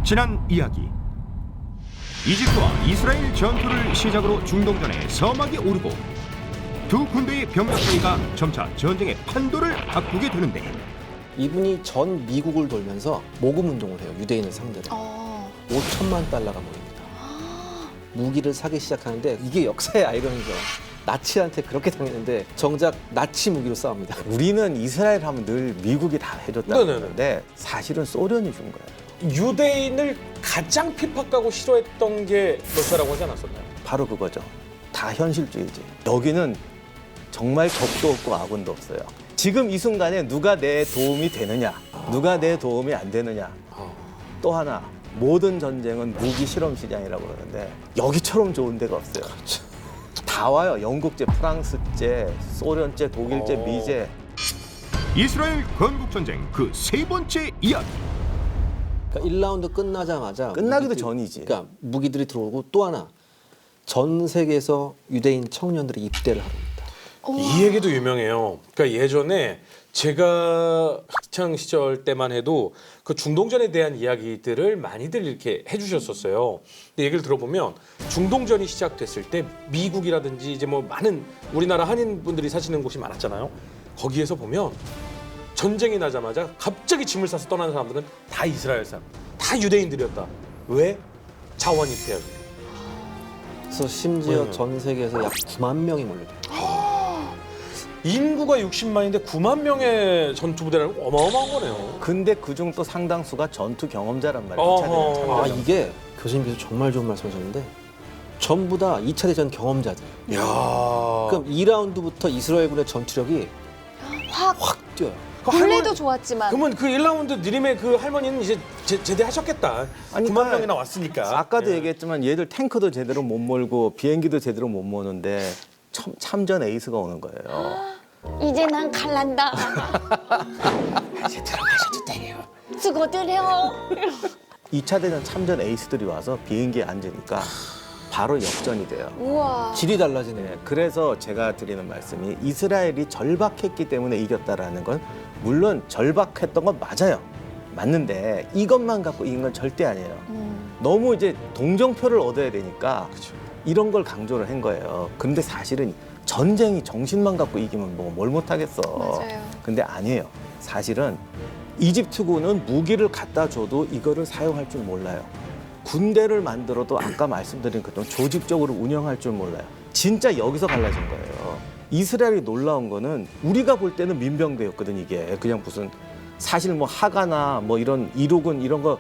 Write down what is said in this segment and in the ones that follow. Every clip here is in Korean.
지난 이야기, 이집트와 이스라엘 전투를 시작으로 중동전에 서막이 오르고 두 군대의 병력 사이가 점차 전쟁의 판도를 바꾸게 되는데, 이분이 전 미국을 돌면서 모금 운동을 해요. 유대인을 상대로. 5천만 달러가 모입니다. 무기를 사기 시작하는데 이게 역사의 아이러니죠. 나치한테 그렇게 당했는데 정작 나치 무기로 싸웁니다. 우리는 이스라엘 하면 늘 미국이 다 해줬다고 그러는데 사실은 소련이 준 거예요. 유대인을 가장 핍박하고 싫어했던 게 러시아라고 하지 않았었나요? 바로 그거죠. 다 현실주의지. 여기는 정말 적도 없고 아군도 없어요. 지금 이 순간에 누가 내 도움이 되느냐, 누가 내 도움이 안 되느냐. 또 하나, 모든 전쟁은 무기 실험 시장이라고 그러는데 여기처럼 좋은 데가 없어요. 다 와요. 영국제, 프랑스제, 소련제, 독일제, 미제. 이스라엘 건국전쟁 그 세 번째 이야기. 그러니까 1라운드 끝나자마자 끝나기도 전이지. 그러니까 무기들이 들어오고 또 하나 전 세계에서 유대인 청년들이 입대를 하러 옵니다. 이 얘기도 유명해요. 그러니까 예전에 제가 학창 시절 때만 해도 그 중동전에 대한 이야기들을 많이들 이렇게 해주셨었어요. 근데 얘기를 들어보면 중동전이 시작됐을 때 미국이라든지 이제 뭐 많은 우리나라 한인 분들이 사시는 곳이 많았잖아요. 거기에서 보면 전쟁이 나자마자 갑자기 짐을 싸서 떠나는 사람들은 다 이스라엘 사람, 다 유대인들이었다. 왜? 자원 입대하기. 그래서 심지어 전 세계에서 약 9만 명이 몰려들어요. 인구가 60만인데 9만 명의 전투 부대라는 거 어마어마한 거네요. 근데 그중 또 상당수가 전투 경험자란 말이에요. 어허. 2차 대전 아, 참가자. 이게 교수님께서 정말 좋은 말씀하셨는데 전부 다 2차 대전 경험자들. 야. 그럼 2라운드부터 이스라엘군의 전투력이 확 뛰어요. 본래도 좋았지만 그러면 그 1라운드 느림의 그 할머니는 이제 제대하셨겠다. 아니, 9만 명이나 왔으니까. 아까도 예. 얘기했지만 얘들 탱크도 제대로 못 몰고 비행기도 제대로 못 모는데 참전 에이스가 오는 거예요. 이제 난 갈란다. 이제 들어가셔도 돼요. 수고들해요. 2차 대전 참전 에이스들이 와서 비행기에 앉으니까 바로 역전이 돼요. 우와. 질이 달라지네요. 네, 그래서 제가 드리는 말씀이 이스라엘이 절박했기 때문에 이겼다라는 건 물론 절박했던 건 맞아요. 맞는데 이것만 갖고 이긴 건 절대 아니에요. 너무 이제 동정표를 얻어야 되니까 이런 걸 강조를 한 거예요. 근데 사실은 전쟁이 정신만 갖고 이기면 뭐 뭘 못하겠어. 맞아요. 근데 아니에요. 사실은 이집트군은 무기를 갖다 줘도 이거를 사용할 줄 몰라요. 군대를 만들어도 아까 말씀드린 것처럼 조직적으로 운영할 줄 몰라요. 진짜 여기서 갈라진 거예요. 이스라엘이 놀라운 거는 우리가 볼 때는 민병대였거든. 이게 그냥 무슨 사실 뭐 하가나 뭐 이런 이룩은 이런 거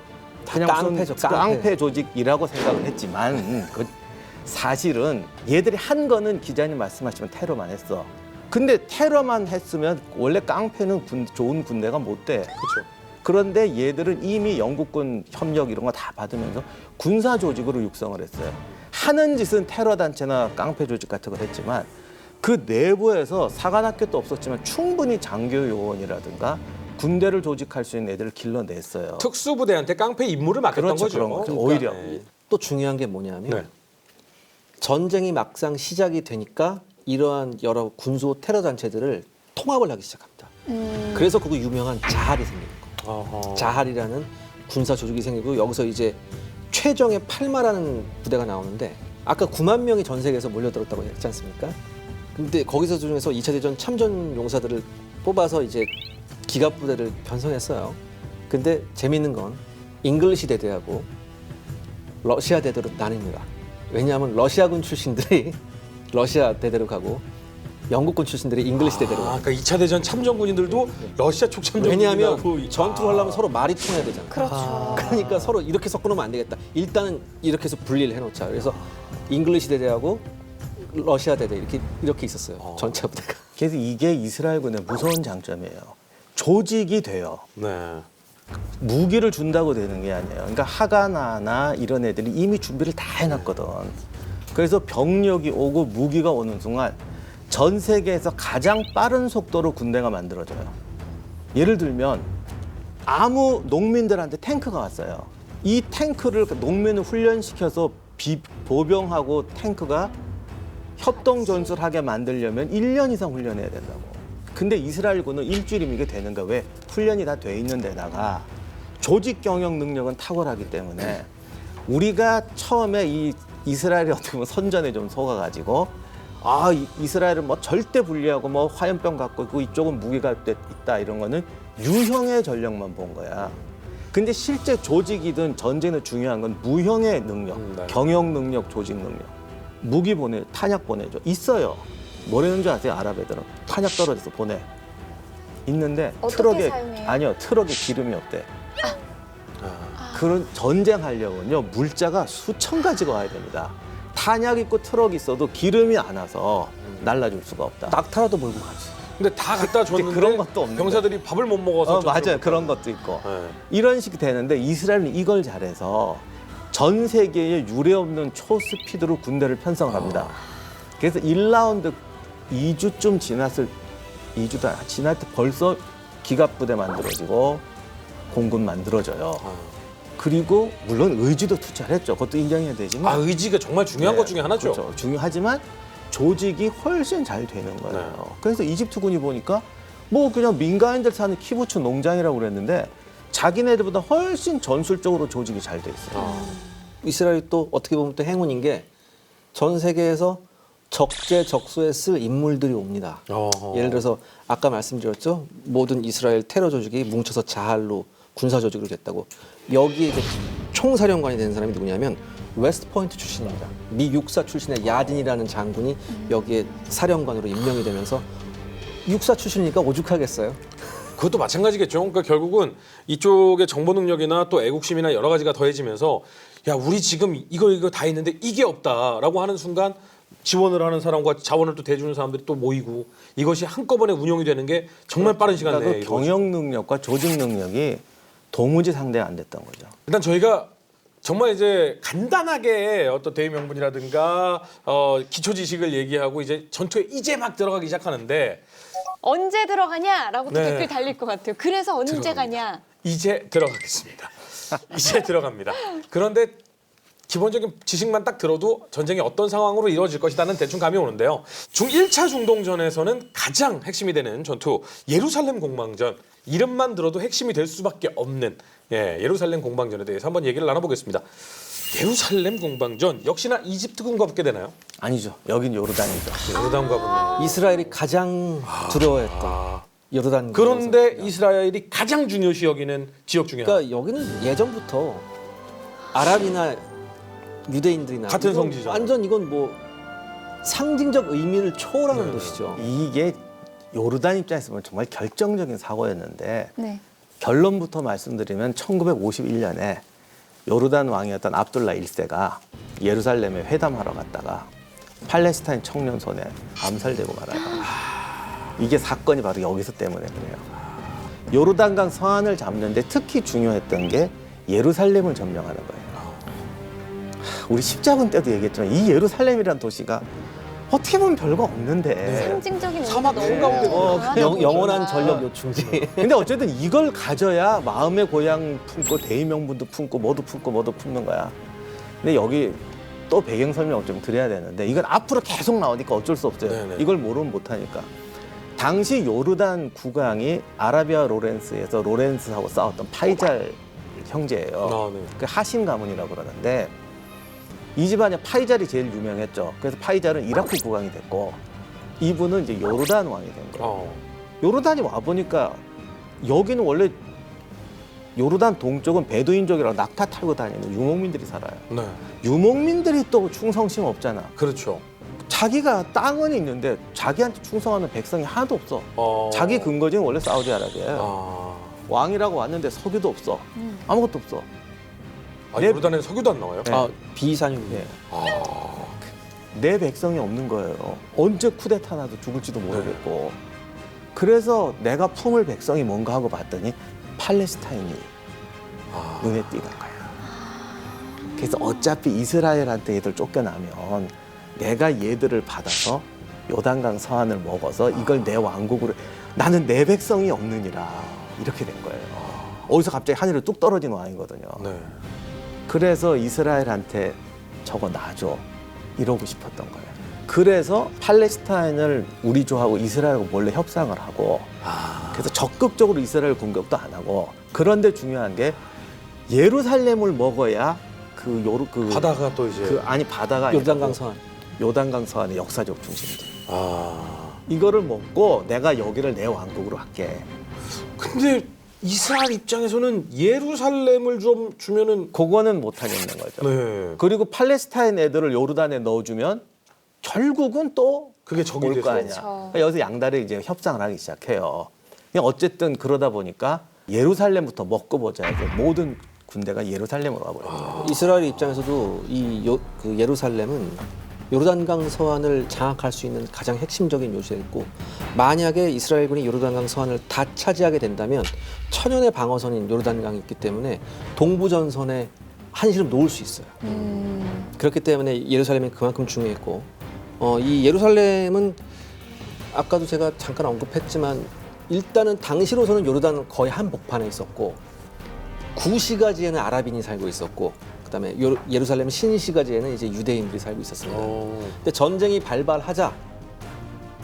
그냥 깡패죠, 무슨 깡패 조직이라고 생각을 했지만 그 사실은 얘들이 한 거는 기자님 말씀하시면 테러만 했어. 근데 테러만 했으면 원래 깡패는 좋은 군대가 못 돼. 그렇죠. 그런데 얘들은 이미 영국군 협력 이런 거 다 받으면서 군사 조직으로 육성을 했어요. 하는 짓은 테러 단체나 깡패 조직 같은 걸 했지만 그 내부에서 사관학교도 없었지만 충분히 장교 요원이라든가 군대를 조직할 수 있는 애들을 길러냈어요. 특수부대한테 깡패 임무를 맡겼던 그렇죠, 거죠. 그런 거죠. 그러니까, 오히려. 네. 또 중요한 게 뭐냐면 네. 전쟁이 막상 시작이 되니까 이러한 여러 군소 테러 단체들을 통합을 하기 시작합니다. 그래서 그거 유명한 자할이 생기는 거예요. 어허. 자할이라는 군사 조직이 생기고 여기서 이제 최정의 팔마라는 부대가 나오는데 아까 9만 명이 전 세계에서 몰려들었다고 했지 않습니까? 근데 거기서 중에서 2차 대전 참전 용사들을 뽑아서 이제 기갑 부대를 편성했어요. 근데 재밌는 건 잉글리시 대대하고 러시아 대대로 나뉩니다. 왜냐하면 러시아군 출신들이 러시아 대대로 가고 영국군 출신들이 잉글리시 대대로 가요. 그러니까 2차 대전 참전 군인들도 러시아 쪽 참전 왜냐하면 군인하고 전투를 하려면 서로 말이 통해야 되잖아. 그렇죠. 그러니까 서로 이렇게 섞어놓으면 안 되겠다. 일단은 이렇게 해서 분리를 해놓자. 그래서 잉글리시 대대하고 러시아 대대 이렇게 있었어요. 전체 부대가. 그래서 이게 이스라엘군의 무서운 장점이에요. 조직이 돼요. 네. 무기를 준다고 되는 게 아니에요. 그러니까 하가나나 이런 애들이 이미 준비를 다 해놨거든. 그래서 병력이 오고 무기가 오는 순간 전 세계에서 가장 빠른 속도로 군대가 만들어져요. 예를 들면 아무 농민들한테 탱크가 왔어요. 이 탱크를 농민을 훈련시켜서 보병하고 탱크가 협동전술하게 만들려면 1년 이상 훈련해야 된다고. 근데 이스라엘군은 일주일이면 이게 되는 거야. 왜? 훈련이 다 돼 있는 데다가 조직 경영 능력은 탁월하기 때문에 우리가 처음에 이 이스라엘이 어떻게 보면 선전에 좀 속아가지고 이스라엘을 뭐 절대 불리하고 뭐 화염병 갖고 있고 이쪽은 무기가 있다 이런 거는 유형의 전력만 본 거야. 근데 실제 조직이든 전쟁에서 중요한 건 무형의 능력, 네. 경영 능력, 조직 능력. 무기 탄약 보내줘. 있어요. 뭐라는 줄 아세요? 아랍 애들은 탄약 떨어져서 보내. 있는데 어떻게 트럭에 사용해요? 아니요, 트럭에 기름이 없대. 그런 전쟁하려면요 물자가 수천 가지가 와야 됩니다. 탄약 있고 트럭 있어도 기름이 안 와서 날라줄 수가 없다. 낙타라도 몰고 가지. 근데 다 갖다 줬는데 그런 것도 없는데. 병사들이 밥을 못 먹어서 맞아요. 그런 것도 있고. 네. 이런 식이 되는데 이스라엘은 이걸 잘해서 전 세계에 유례없는 초스피드로 군대를 편성을 합니다. 그래서 1라운드 2주쯤 지났을 2주도 지날 때 벌써 기갑부대 만들어지고 공군 만들어져요. 그리고 물론 의지도 투자를 했죠. 그것도 인정해야 되지만 의지가 정말 중요한 네, 것 중에 하나죠. 그렇죠. 중요하지만 조직이 훨씬 잘 되는 거예요. 네. 그래서 이집트군이 보니까 뭐 그냥 민간인들 사는 키부츠 농장이라고 그랬는데 자기네들보다 훨씬 전술적으로 조직이 잘 돼 있어요. 이스라엘이 또 어떻게 보면 또 행운인 게 전 세계에서 적재적소에 쓸 인물들이 옵니다. 어허. 예를 들어서 아까 말씀드렸죠. 모든 이스라엘 테러 조직이 뭉쳐서 자할로 군사 조직으로 됐다고. 여기에 이제 총사령관이 된 사람이 누구냐면 웨스트 포인트 출신입니다. 미 육사 출신의 야딘이라는 장군이 여기에 사령관으로 임명이 되면서 육사 출신이니까 오죽하겠어요. 그것도 마찬가지겠죠. 그러니까 결국은 이쪽의 정보 능력이나 또 애국심이나 여러 가지가 더해지면서 야 우리 지금 이거 다 있는데 이게 없다라고 하는 순간 지원을 하는 사람과 자원을 또 대주는 사람들이 또 모이고 이것이 한꺼번에 운영이 되는 게 정말 빠른 시간 내에 그러니까 그 경영 능력과 조직 능력이 도무지 상대가 안 됐던 거죠. 일단 저희가 정말 이제 간단하게 어떤 대의 명분이라든가 기초 지식을 얘기하고 이제 전투에 이제 막 들어가기 시작하는데 언제 들어가냐라고 또 네. 댓글 달릴 것 같아요. 그래서 언제 들어갑니다. 가냐? 이제 들어가겠습니다. 이제 들어갑니다. 그런데 기본적인 지식만 딱 들어도 전쟁이 어떤 상황으로 이루어질 것이라는 대충 감이 오는데요. 1차 중동전에서는 가장 핵심이 되는 전투 예루살렘 공방전. 이름만 들어도 핵심이 될 수밖에 없는 예루살렘 공방전에 대해서 한번 얘기를 나눠보겠습니다. 예루살렘 공방전 역시나 이집트군과 붙게 되나요? 아니죠. 여긴 요르단이죠. 요르단과 붙네요. 이스라엘이 가장 두려워했던 요르단. 그런데 이스라엘이 가장 중요시 여기는 지역 중에 하나. 그러니까 여기는 예전부터 아랍이나 유대인들이나 같은 이건 성지죠. 완전 이건 뭐 상징적 의미를 초월하는 도시죠. 이게 요르단 입장에서 보면 정말 결정적인 사고였는데 네. 결론부터 말씀드리면 1951년에 요르단 왕이었던 압둘라 1세가 예루살렘에 회담하러 갔다가 팔레스타인 청년 손에 암살되고 말아요. 이게 사건이 바로 여기서 때문에 그래요. 요르단강 서안을 잡는데 특히 중요했던 게 예루살렘을 점령하는 거예요. 우리 십자군 때도 얘기했지만 이 예루살렘이라는 도시가 어떻게 보면 별거 없는데 상징적인 의미가 사막 너무 한가운데 강하다 영원한 보니까. 전력 요충지. 근데 어쨌든 이걸 가져야 마음의 고향 품고 대의 명분도 품고 뭐도 품는 거야. 근데 여기 또 배경 설명을 좀 드려야 되는데 이건 앞으로 계속 나오니까 어쩔 수 없어요. 네네. 이걸 모르면 못하니까. 당시 요르단 국왕이 아라비아 로렌스에서 로렌스하고 싸웠던 파이잘 형제예요. 네. 그 하심 가문이라고 그러는데 이 집안이 파이잘이 제일 유명했죠. 그래서 파이잘은 이라크 국왕이 됐고 이분은 이제 요르단 왕이 된 거예요. 요르단이 와 보니까 여기는 원래 요르단 동쪽은 베두인족이라고 낙타 타고 다니는 유목민들이 살아요. 네. 유목민들이 또 충성심 없잖아. 그렇죠. 자기가 땅은 있는데 자기한테 충성하는 백성이 하나도 없어. 자기 근거지는 원래 사우디아라비아예요. 왕이라고 왔는데 석유도 없어. 아무것도 없어. 내- 요르단에는 석유도 안 나와요? 네. 비산유입니다. 내 백성이 없는 거예요. 언제 쿠데타 나도 죽을지도 모르겠고. 그래서 내가 품을 백성이 뭔가 하고 봤더니 팔레스타인이 눈에 띄는 거야. 그래서 어차피 이스라엘한테 얘들 쫓겨나면 내가 얘들을 받아서 요단강 서안을 먹어서 이걸 내 왕국으로 나는 내 백성이 없느니라 이렇게 된 거예요. 어디서 갑자기 하늘에 뚝 떨어진 왕이거든요. 네. 그래서 이스라엘한테 저거 놔줘 이러고 싶었던 거예요. 그래서 팔레스타인을 우리 조하고 이스라엘하고 몰래 협상을 하고 그래서 적극적으로 이스라엘 공격도 안 하고 그런데 중요한 게 예루살렘을 먹어야 그 바다가 또 이제 바다가 아니고 요단강 서안. 요단강 서안의 역사적 중심지. 아. 이거를 먹고 내가 여기를 내 왕국으로 할게. 근데 이스라엘 입장에서는 예루살렘을 좀 주면은 그거는 못 하겠는 거죠. 네. 그리고 팔레스타인 애들을 요르단에 넣어주면 결국은 또 그게 적이 올 거 돼서. 아니야. 그렇죠. 그러니까 여기서 양다리 이제 협상을 하기 시작해요. 그냥 어쨌든 그러다 보니까 예루살렘부터 먹고 보자. 이제 모든 군대가 예루살렘으로 와버린 거예요. 이스라엘 입장에서도 그 예루살렘은 요르단강 서안을 장악할 수 있는 가장 핵심적인 요소였고, 만약에 이스라엘군이 요르단강 서안을 다 차지하게 된다면 천연의 방어선인 요르단강이 있기 때문에 동부전선에 한시름 놓을 수 있어요. 그렇기 때문에 예루살렘이 그만큼 중요했고, 이 예루살렘은 아까도 제가 잠깐 언급했지만 일단은 당시로서는 요르단 거의 한복판에 있었고, 구시가지에는 아랍인이 살고 있었고, 그다음에 예루살렘 신시가지에는 이제 유대인들이 살고 있었습니다. 근데 전쟁이 발발하자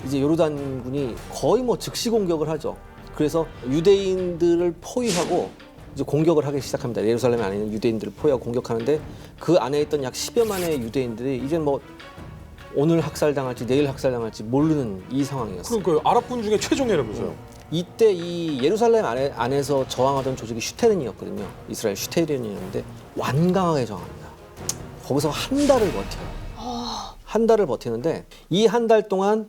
이제 요르단군이 거의 뭐 즉시 공격을 하죠. 그래서 유대인들을 포위하고 이제 공격을 하기 시작합니다. 예루살렘 안에 있는 유대인들을 포위하고 공격하는데, 그 안에 있던 약 10여만의 유대인들이 이제 뭐 오늘 학살당할지 내일 학살당할지 모르는 이 상황이었어요. 그러니까 아랍군 중에 최종이라면서요. 이때 이 예루살렘 안에서 저항하던 조직이 슈테른이었거든요. 이스라엘 슈테른이었는데 완강하게 저항합니다. 거기서 한 달을 버텨요. 한 달을 버티는데 이 한 달 동안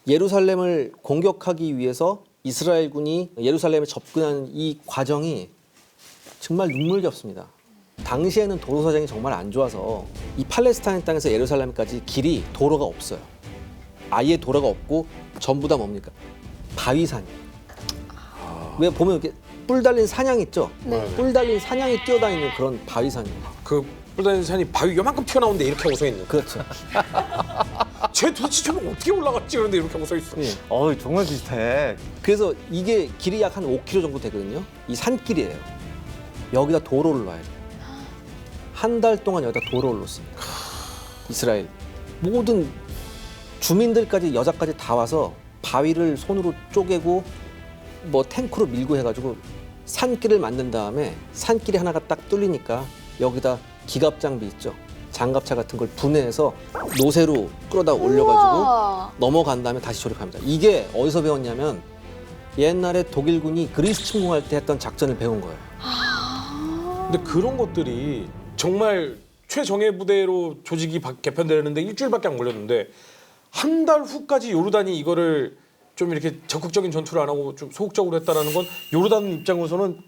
예루살렘을 공격하기 위해서 이스라엘군이 예루살렘에 접근하는 이 과정이 정말 눈물겹습니다. 당시에는 도로 사정이 정말 안 좋아서 이 팔레스타인 땅에서 예루살렘까지 길이 도로가 없어요. 아예 도로가 없고 전부 다 뭡니까? 바위산이에요. 왜 보면 이렇게 뿔 달린 산양 있죠? 네. 뿔 달린 산양이 뛰어다니는 그런 바위산이에요. 그 뿔다니는 산이 바위 요만큼 튀어나오는데 이렇게 하고 서 있는. 그렇죠. 쟤 도대체 저기 어떻게 올라갔지? 그런데 이렇게 하고 서 있어. 예. 정말 비슷해. 그래서 이게 길이 약 한 5km 정도 되거든요. 이 산길이에요. 여기다 도로를 놔야 돼요. 한 달 동안 여기다 도로를 놓습니다. 이스라엘 모든 주민들까지 여자까지 다 와서 바위를 손으로 쪼개고 뭐 탱크로 밀고 해가지고 산길을 만든 다음에 산길이 하나가 딱 뚫리니까 여기다 기갑 장비 있죠. 장갑차 같은 걸 분해해서 노새로 끌어다 올려가지고 우와. 넘어간 다음에 다시 조립합니다. 이게 어디서 배웠냐면 옛날에 독일군이 그리스 침공할 때 했던 작전을 배운 거예요. 근데 그런 것들이 정말 최정예 부대로 조직이 개편되는데 일주일밖에 안 걸렸는데 한 달 후까지 요르단이 이거를 좀 이렇게 적극적인 전투를 안 하고 좀 소극적으로 했다라는 건 요르단 입장에서는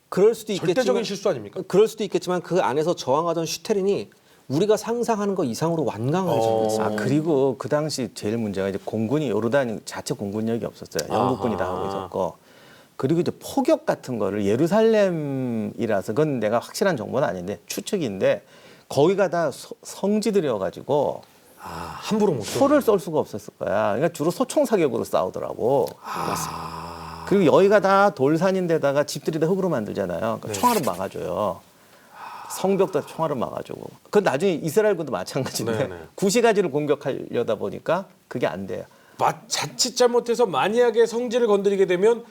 그럴 수도 있겠지만 절대적인 실수 아닙니까? 그럴 수도 있겠지만 그 안에서 저항하던 슈테린이 우리가 상상하는 것 이상으로 완강하게 저항했어요. 그리고 그 당시 제일 문제가 이제 공군이 요르단 자체 공군력이 없었어요. 영국군이 다 하고 있었고. 그리고 이제 포격 같은 거를 예루살렘이라서 그건 내가 확실한 정보는 아닌데 추측인데 거기가 다 성지들이어가지고 함부로 못 써. 소를 쏠 수가 없었을 거야. 그러니까 주로 소총 사격으로 싸우더라고. 그리고 여기가 다 돌산인데다가 집들이 다 흙으로 만들잖아요. 그러니까 네. 총알을 막아줘요. 성벽도 총알을 막아주고. 그 나중에 이스라엘군도 마찬가지인데 네네. 구시가지를 공격하려다 보니까 그게 안 돼요. 자칫 잘못해서 만약에 성지를 건드리게 되면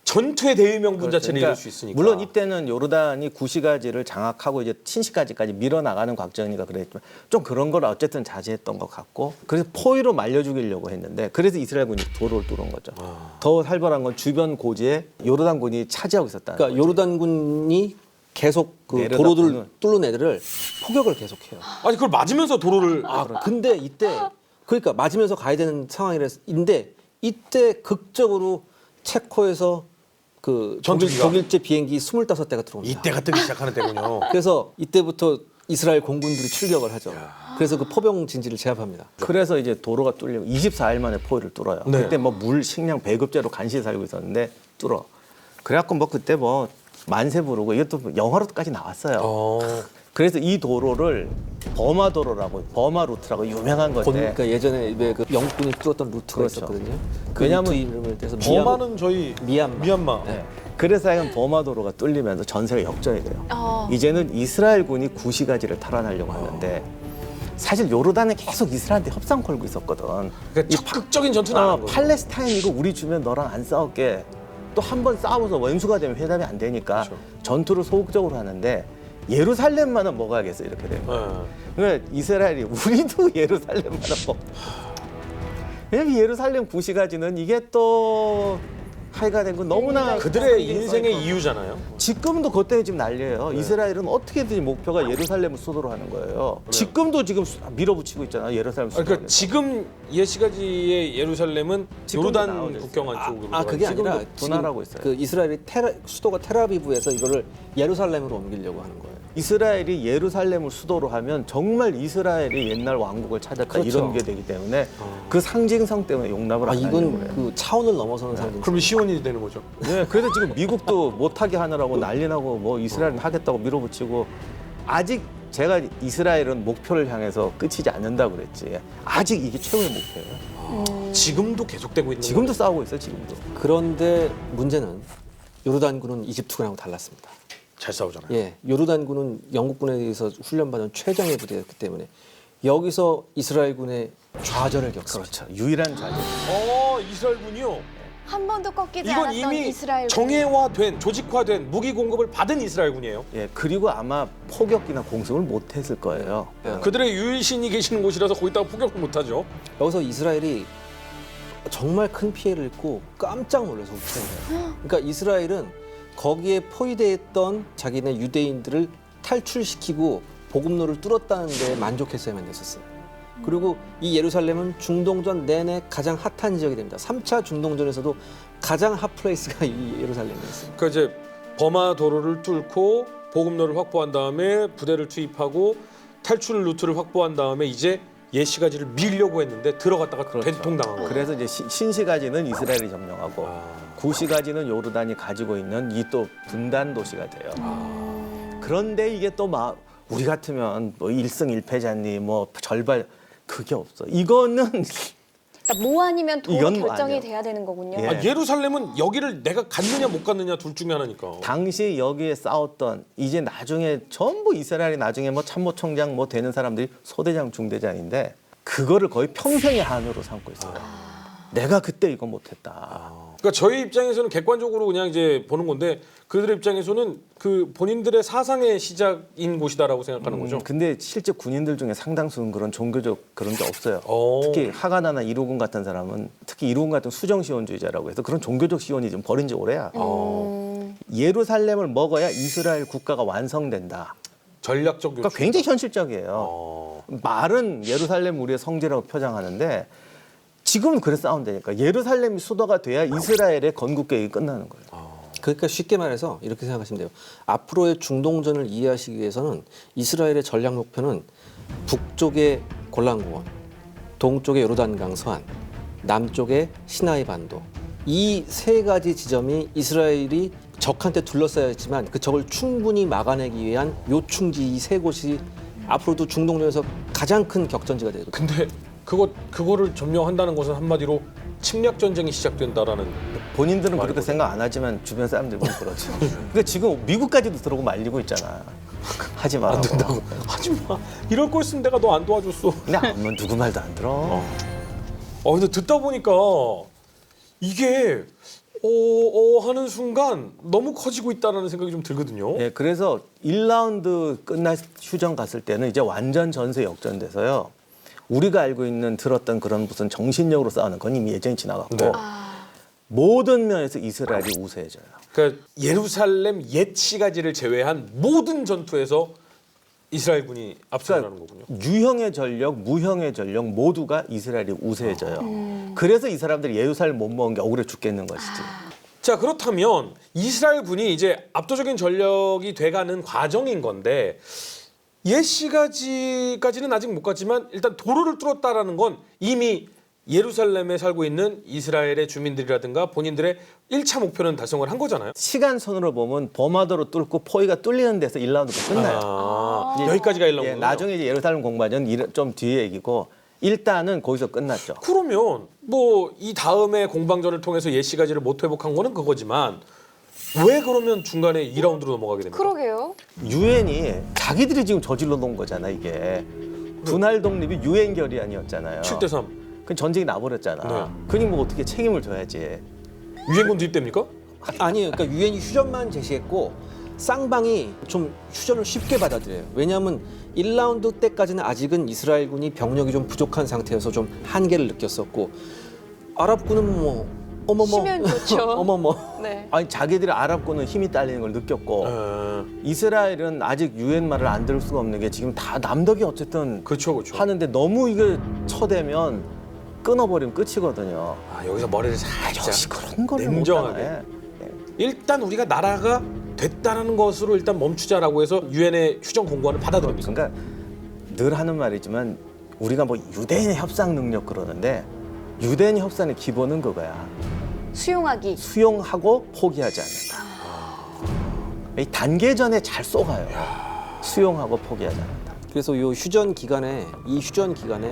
전투의 대의명분 자체를 잃을 수 있으니까. 물론 이때는 요르단이 구시가지를 장악하고 이제 신시까지까지 밀어나가는 과정이니까 그랬지만 좀 그런 걸 어쨌든 자제했던 것 같고 그래서 포위로 말려 죽이려고 했는데 그래서 이스라엘군이 도로를 뚫은 거죠. 더 살벌한 건 주변 고지에 요르단군이 차지하고 있었다는 그러니까 거죠. 요르단군이 계속 그 내려다 도로를 뚫는 애들을 포격을 계속해요. 아니 그걸 맞으면서 도로를 근데 이때 그러니까 맞으면서 가야 되는 상황이랬는데 이때 극적으로 체코에서 그 전투기가? 독일제 비행기 25대가 들어옵니다. 이때가 뜨기 시작하는 때군요. 그래서 이때부터 이스라엘 공군들이 출격을 하죠. 그래서 그 포병 진지를 제압합니다. 그래서 이제 도로가 뚫리고 24일 만에 포위를 뚫어요. 네. 그때 뭐 물, 식량 배급제로 간신히 살고 있었는데 뚫어. 그래갖고 뭐 그때 뭐 만세 부르고 이것도 영화로까지 나왔어요. 그래서 이 도로를 버마도로라고 버마 루트라고 유명한 건데 그러니까 예전에 왜 그 영국군이 뚫었던 루트가 그렇죠. 있었거든요. 그 왜냐면 루트 이름을 떼서 버마는 저희 미얀마. 네. 그래서 하여간 버마도로가 뚫리면서 전세가 역전이 돼요. 어. 이제는 이스라엘군이 구시가지를 탈환하려고 하는데 사실 요르단은 계속 이스라엘한테 협상 걸고 있었거든. 그러니까 적극적인 전투는 안 한 거예요. 팔레스타인 이거 우리 주면 너랑 안 싸울게. 또 한 번 싸워서 원수가 되면 회담이 안 되니까 그렇죠. 전투를 소극적으로 하는데 예루살렘만은 먹어야겠어 이렇게 된 거예요. 예. 그러니까 이스라엘이 우리도 예루살렘만은 먹. 왜냐면 예루살렘 구시가지는 이게 또 하이가 된 건 너무나 그들의 인생의 이유잖아요. 지금도 그것 때문에 지금 난리예요. 이스라엘은 어떻게든 목표가 예루살렘을 수도로 하는 거예요. 지금도 지금 밀어붙이고 있잖아요. 예루살렘 수도. 그러니까 지금 예시가지의 예루살렘은 지금도 요르단 나오죠. 국경 안쪽으로. 그게 지금도 아니라 분할하고 지금 있어요. 그 이스라엘이 수도가 텔아비브에서 이거를 예루살렘으로 옮기려고 하는 거예요. 이스라엘이 예루살렘을 수도로 하면 정말 이스라엘이 옛날 왕국을 찾았다 그렇죠. 이런 게 되기 때문에 그 상징성 때문에 용납을 안 하는 이건 거예요. 그 차원을 넘어서는 상징. 그러면 시온이 되는 거죠. 네, 그래서 지금 미국도 못하게 하느라고 난리 나고 뭐 이스라엘은 하겠다고 밀어붙이고 아직 제가 이스라엘은 목표를 향해서 끝이지 않는다고 그랬지. 아직 이게 최후의 목표예요. 지금도 계속되고 있는 지금도 싸우고 있어요, 지금도. 그런데 문제는 요르단군은 이집트군하고 달랐습니다. 잘 싸우잖아요. 예, 요르단군은 영국군에 의해서 훈련받은 최정예 부대였기 때문에 여기서 이스라엘군의 좌절을 겪습니다. 그렇죠. 유일한 자제. 이스라엘군이요. 한 번도 꺾이지 이건 않았던 이미 이스라엘. 정예화된 조직화된 무기 공급을 받은 이스라엘군이에요. 예, 그리고 아마 포격이나 공습을 못했을 거예요. 그들의 유일신이 계시는 곳이라서 거기다가 포격을 못하죠. 여기서 이스라엘이 정말 큰 피해를 입고 깜짝 놀라서 후퇴해요. 그러니까 이스라엘은 거기에 포위되어 있던 자기네 유대인들을 탈출시키고 복음로를 뚫었다는 데 만족했어야만 됐었어요. 그리고 이 예루살렘은 중동전 내내 가장 핫한 지역이 됩니다. 3차 중동전에서도 가장 핫플레이스가 이 예루살렘이었어요. 그러니까 이제 버마 도로를 뚫고 보급로를 확보한 다음에 부대를 투입하고 탈출 루트를 확보한 다음에 이제 예시가지를 밀려고 했는데 들어갔다가 그렇죠. 된통 당한 거예요. 그래서 이제 신시가지는 이스라엘이 점령하고 구시가지는 요르단이 가지고 있는 이 또 분단 도시가 돼요. 그런데 이게 또 막 우리 같으면 뭐 1승 1패잖니 뭐 절반 그게 없어. 이거는 그러니까 뭐 아니면 도 이건 뭐 결정이 아니에요. 돼야 되는 거군요. 예. 예루살렘은 여기를 내가 갔느냐 못 갔느냐 둘 중에 하나니까. 당시 여기에 싸웠던 이제 나중에 전부 이스라엘이 나중에 뭐 참모총장 뭐 되는 사람들이 소대장 중대장인데 그거를 거의 평생의 한으로 삼고 있어요. 내가 그때 이거 못했다. 그러니까 저희 입장에서는 객관적으로 그냥 이제 보는 건데 그들의 입장에서는 그 본인들의 사상의 시작인 곳이다라고 생각하는 거죠. 근데 실제 군인들 중에 상당수는 그런 종교적 그런 게 없어요. 오. 특히 하가나나 이루군 같은 사람은 특히 이루군 같은 수정시온주의자라고 해서 그런 종교적 시온이즘 버린 지 오래야. 예루살렘을 먹어야 이스라엘 국가가 완성된다. 전략적 그러니까 요충. 굉장히 현실적이에요. 말은 예루살렘 우리의 성지라고 표장하는데 지금은 그래 싸운다니까. 예루살렘이 수도가 돼야 이스라엘의 건국 계획이 끝나는 거예요. 그러니까 쉽게 말해서 이렇게 생각하시면 돼요. 앞으로의 중동전을 이해하시기 위해서는 이스라엘의 전략 목표는 북쪽의 골란고원, 동쪽의 요르단강 서안, 남쪽의 시나이 반도 이 세 가지 지점이 이스라엘이 적한테 둘러싸였지만 그 적을 충분히 막아내기 위한 요충지 이 세 곳이 앞으로도 중동전에서 가장 큰 격전지가 되거든요. 근데 그거를 점령한다는 것은 한마디로 침략 전쟁이 시작된다라는. 본인들은 그렇게 생각 안 하지만 주변 사람들이 보면 그렇죠. 근데 지금 미국까지도 들어오고 말리고 있잖아. 하지 말라고. 안 된다고. 하지 마. 이럴 거였으면 내가 너 안 도와줬어. 근데 아무 누구 말도 안 들어. 근데 듣다 보니까 이게 하는 순간 너무 커지고 있다라는 생각이 좀 들거든요. 예, 그래서 1라운드 끝날 휴전 갔을 때는 이제 완전 전세 역전돼서요. 우리가 알고 있는 들었던 그런 무슨 정신력으로 싸우는 건 이미 예전이 지나갔고 네. 모든 면에서 이스라엘이 우세해져요. 그러니까 예루살렘 옛 시가지를 제외한 모든 전투에서 이스라엘군이 앞서가는 거군요. 유형의 전력, 무형의 전력 모두가 이스라엘이 우세해져요. 그래서 이 사람들이 예루살렘 못 먹은 게 억울해 죽겠는 것이지. 자, 그렇다면 이스라엘군이 이제 압도적인 전력이 돼가는 과정인 건데 옛 시가지까지는 아직 못 갔지만 일단 도로를 뚫었다라는 건 이미 예루살렘에 살고 있는 이스라엘의 주민들이라든가 본인들의 1차 목표는 달성을 한 거잖아요. 시간선으로 보면 버마도로 뚫고 포위가 뚫리는 데서 1라운드가 끝나요. 여기까지가 1라운드. 예, 나중에 이제 예루살렘 공방은 좀 뒤에 얘기고 일단은 거기서 끝났죠. 그러면 뭐 이 다음에 공방전을 통해서 옛 시가지를 못 회복한 거는 그거지만 왜 그러면 중간에 2라운드로 넘어가게 됩니까? 그러게요. 유엔이 자기들이 지금 저질러 놓은 거잖아 이게. 분할 독립이 유엔 결의안이었잖아요. 7대3. 그 전쟁이 나버렸잖아. 네. 그니 뭐 어떻게 책임을 져야지. 유엔군 투입됩니까? 아니에요. 그러니까 유엔이 휴전만 제시했고 쌍방이 좀 휴전을 쉽게 받아들여요. 왜냐하면 1라운드 때까지는 아직은 이스라엘군이 병력이 좀 부족한 상태여서 좀 한계를 느꼈었고 아랍군은 뭐 어머머 쉬면 좋죠. 어머머 네. 아니 자기들이 아랍군은 힘이 딸리는 걸 느꼈고 이스라엘은 아직 유엔 말을 안 들을 수가 없는 게 지금 다 남덕이 어쨌든 그렇죠. 하는데 너무 이게 쳐대면 끊어버리면 끝이거든요. 아, 여기서 머리를 살짝 역시 그런 거를 냉정하게. 못하네. 일단 우리가 나라가 됐다는 것으로 일단 멈추자라고 해서 유엔의 휴전 공고안을 받아들입니다. 그러니까 늘 하는 말이지만 우리가 뭐 유대인의 협상 능력 그러는데 유대인 협상의 기본은 그거야. 수용하기. 수용하고 포기하지 않는다. 이 단계전에 잘 쏘가요. 수용하고 포기하지 않는다. 그래서 이 휴전 기간에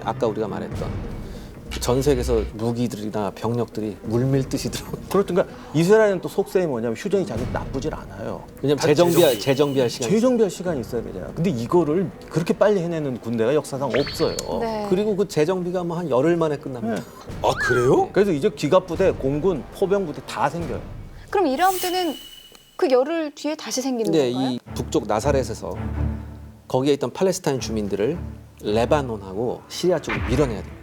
아까 우리가 말했던 전 세계에서 무기들이나 병력들이 물밀듯이 들어. 그렇든가 이스라엘은 또 속셈이 뭐냐면 휴전이 자기 나쁘질 않아요. 왜냐면 다 재정비할 시간이 재정비할 시간이 있어야 되잖아. 근데 이거를 그렇게 빨리 해내는 군대가 역사상 없어요. 네. 그리고 그 재정비가 뭐 한 열흘 만에 끝납니다. 아 그래요? 그래서 이제 기갑부대, 공군, 포병부대 다 생겨요. 그럼 2라운드는 그 열흘 뒤에 다시 생기는 근데 건가요? 이 북쪽 나사렛에서 거기에 있던 팔레스타인 주민들을 레바논하고 시리아 쪽으로 밀어내야 됩니다.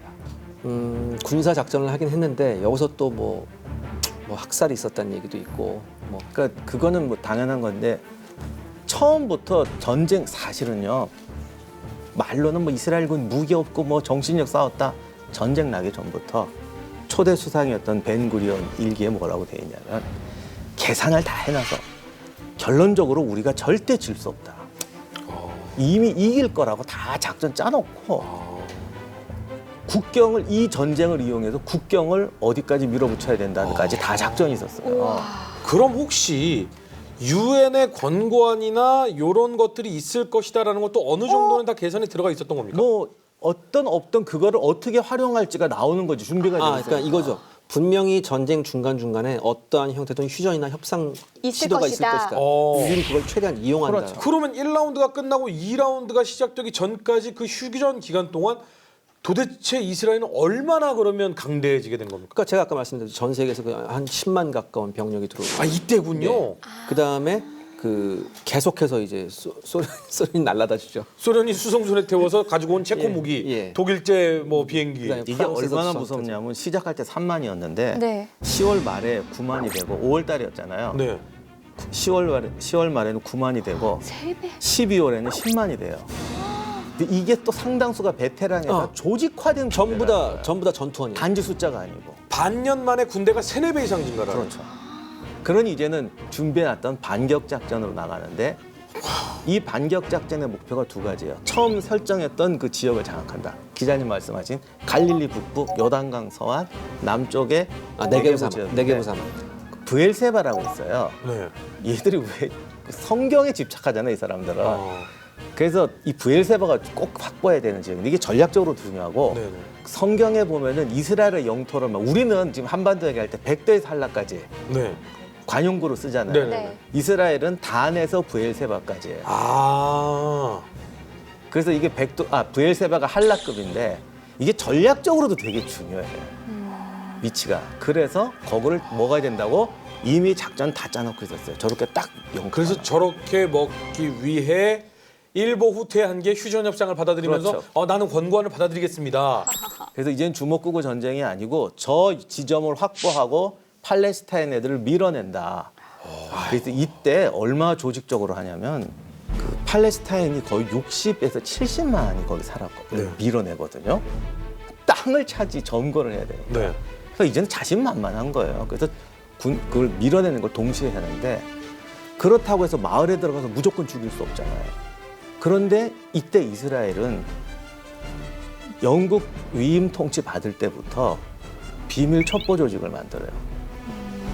군사 작전을 하긴 했는데 여기서 또 뭐 학살이 있었다는 얘기도 있고 뭐 그러니까 그거는 뭐 당연한 건데 처음부터 전쟁 사실은요. 말로는 뭐 이스라엘군 무기 없고 뭐 정신력 싸웠다. 전쟁 나기 전부터 초대 수상이었던 벤구리온 일기에 뭐라고 돼 있냐면 계산을 다 해놔서 결론적으로 우리가 절대 질 수 없다. 이미 이길 거라고 다 작전 짜놓고 국경을 이 전쟁을 이용해서 국경을 어디까지 밀어붙여야 된다는까지 다 작전이 있었어요. 그럼 혹시 유엔의 권고안이나 이런 것들이 있을 것이다라는 것도 어느 정도는 다 계산에 들어가 있었던 겁니까? 뭐 어떤 없던 그거를 어떻게 활용할지가 나오는 거지 준비가 돼 있어요. 그러니까 이거죠. 분명히 전쟁 중간중간에 어떠한 형태든 휴전이나 협상 있을 시도가 있을 것이다. 것이다. 어. 우리는 그걸 최대한 이용한다. 그렇죠. 그러면 1라운드가 끝나고 2라운드가 시작되기 전까지 그 휴전 기간 동안 도대체 이스라엘은 얼마나 그러면 강대해지게 된 겁니까? 그러니까 제가 아까 말씀드렸죠. 전 세계에서 한 10만 가까운 병력이 들어오고. 아 이때군요. 그 다음에 그 계속해서 이제 소련이 날라다 주죠. 소련이 수송선에 태워서 가지고 온 체코 예, 무기, 예. 독일제 뭐 비행기. 그다음에 이게 프랑스에서 얼마나 시작해서. 무섭냐면 시작할 때 3만이었는데 네. 10월 말에 9만이 되고 5월 달이었잖아요. 네. 10월 말에는 9만이 되고 3배. 12월에는 10만이 돼요. 근데 이게 또 상당수가 베테랑에다 조직화된 전부 군대라는 다 거예요. 전투원이에요. 단지 숫자가 아니고. 반년 만에 군대가 3-4배 이상 증가를 하는. 그렇죠. 그러니 이제는 준비해놨던 반격 작전으로 나가는데 이 반격 작전의 목표가 두 가지예요. 처음 설정했던 그 지역을 장악한다. 기자님 말씀하신 갈릴리 북부 요단강 서안 남쪽에 네게브 지역인데 사막. 브엘세바라고 있어요. 네. 얘들이 왜 성경에 집착하잖아요, 이 사람들은. 어. 그래서 이 브엘세바가 꼭 확보해야 되는 지역인데 이게 전략적으로 중요하고 네네. 성경에 보면은 이스라엘의 영토를 막 우리는 지금 한반도 얘기할 때 백도에서 한라까지 네. 관용구로 쓰잖아요. 네네. 네. 이스라엘은 단에서 브엘세바까지예요. 아. 그래서 이게 브엘세바가 한라급인데 이게 전략적으로도 되게 중요해요. 위치가. 그래서 거기를 먹어야 된다고 이미 작전 다 짜놓고 있었어요. 저렇게 딱 영토. 그래서 저렇게 먹기 위해 일보 후퇴한 게 휴전 협상을 받아들이면서 그렇죠. 나는 권고안을 받아들이겠습니다. 그래서 이젠 주먹 끄고 전쟁이 아니고 저 지점을 확보하고 팔레스타인 애들을 밀어낸다. 그래서 이때 얼마나 조직적으로 하냐면 그 팔레스타인이 거의 60에서 70만이 거기 살았거든요. 네. 밀어내거든요. 땅을 점거를 해야 돼요. 네. 그래서 이제는 자신만만한 거예요. 그래서 그걸 밀어내는 걸 동시에 하는데 그렇다고 해서 마을에 들어가서 무조건 죽일 수 없잖아요. 그런데 이때 이스라엘은 영국 위임 통치 받을 때부터 비밀 첩보 조직을 만들어요.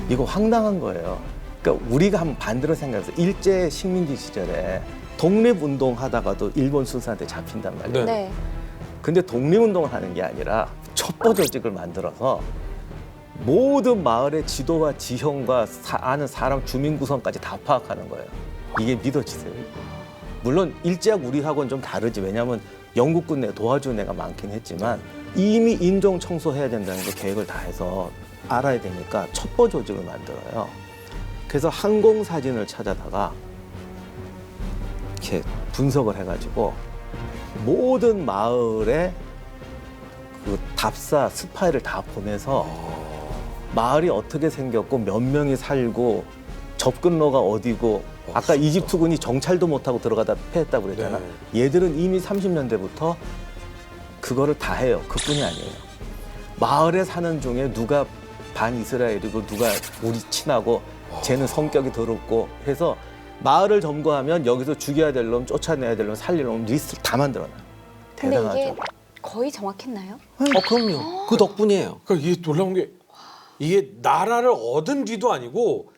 이거 황당한 거예요. 그러니까 우리가 한번 반대로 생각해서 일제 식민지 시절에 독립운동 하다가도 일본 순사한테 잡힌단 말이에요. 네. 네. 근데 독립운동을 하는 게 아니라 첩보 조직을 만들어서 모든 마을의 지도와 지형과 아는 사람 주민 구성까지 다 파악하는 거예요. 이게 믿어지세요? 물론 일제하고 우리하고는 좀 다르지. 왜냐하면 영국군 내 도와주는 애가 많긴 했지만 이미 인종 청소해야 된다는 거 계획을 다 해서 알아야 되니까 첩보 조직을 만들어요. 그래서 항공 사진을 찾아다가 이렇게 분석을 해가지고 모든 마을에 그 답사 스파이를 다 보내서 마을이 어떻게 생겼고 몇 명이 살고 접근로가 어디고 아까 이집트군이 정찰도 못하고 들어가다 패했다고 그랬잖아. 얘들은 이미 30년대부터 그거를 다 해요. 그뿐이 아니에요. 마을에 사는 중에 누가 반 이스라엘이고 누가 우리 친하고 쟤는 성격이 더럽고 해서 마을을 점거하면 여기서 죽여야 될 놈, 쫓아내야 될 놈, 살릴 놈 리스트를 다 만들어놔요. 근데 대단하죠. 이게 거의 정확했나요? 그럼요. 그 덕분이에요. 그러니까 이게 놀라운 게 이게 나라를 얻은 뒤도 아니고